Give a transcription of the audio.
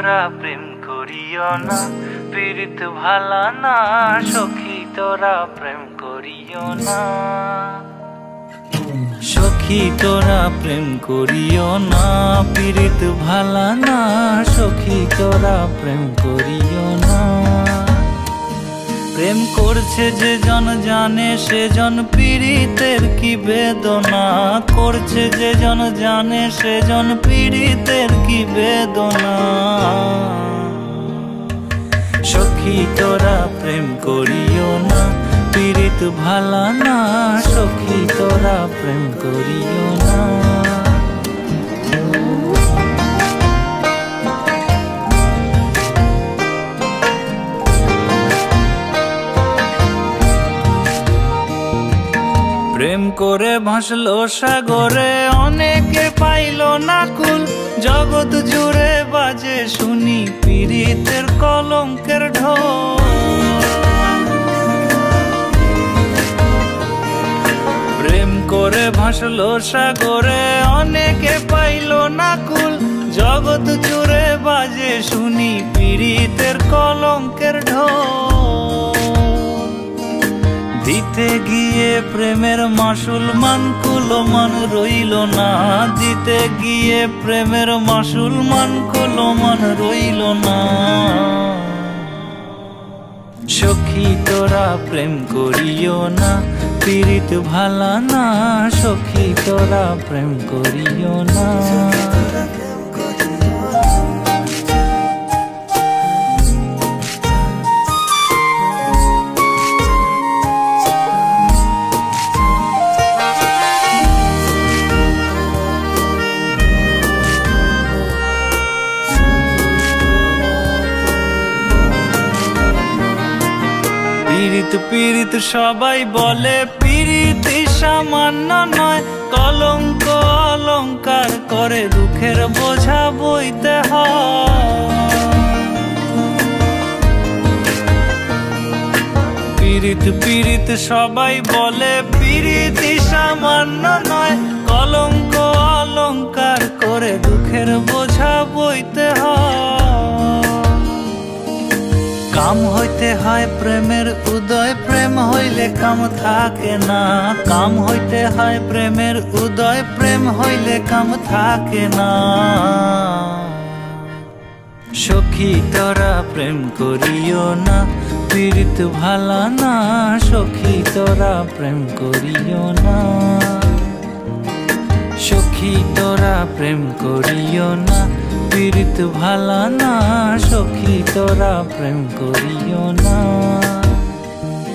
তোরা প্রেম করিও না, পীড়িত ভালা না। সখী তোরা প্রেম করিও না, সখী তোরা প্রেম করিও না, পীড়িত ভালা না। সখী তোরা প্রেম করিও না। প্রেম করছে যে জন জানে সে জন পীড়িতের কি বেদনা করছে, যে জন জানে সে জন পীড়িতের কি বেদনা। সখী তোরা প্রেম করিও না, পীড়িত ভালা না। সখী তোরা প্রেম করিও না। প্রেম করে ভাসলো সাগরে, অনেকে পাইল না কুল। জগৎ জুড়ে বাজে শুনি পীড়িতের কলঙ্কের ঢোল। প্রেম করে ভাসলো সাগরে, অনেকে পাইল না কুল। জগৎ জুড়ে বাজে শুনি পীড়িতের কলঙ্কের ঢোল। দিতে গিয়ে প্রেমের মাসুল মান কুলো মান রইল না, দিতে গিয়ে প্রেমের মাসুল মান কুলো মান রইল না। সখী তোরা প্রেম করিও না, পীড়িত ভালা না। সখী তোরা প্রেম করিও না। পীড়িত পীড়িত সবাই বলে, পীড়িতি সামান্য নয়। কলঙ্ক অলঙ্কার করে দুঃখের বোঝা বইতে হয়। পীড়িত পীড়িত সবাই বলে, পীড়িতি সামান্য নয়। কলঙ্ক অলঙ্কার করে দুঃখের বোঝা বইতে হয়। কাম হইতে হয় প্রেমের উদয়, প্রেম হইলে কাম থাকে না। কাম হইতে হয় প্রেমের উদয়, প্রেম হইলে কাম থাকে না। সখী তোরা প্রেম করিও না, পীড়িত ভালা না। সখী তোরা প্রেম করিও না, সখী তোরা প্রেম করিও না, পীড়িত ভালা না। সখী তোরা প্রেম করিও না।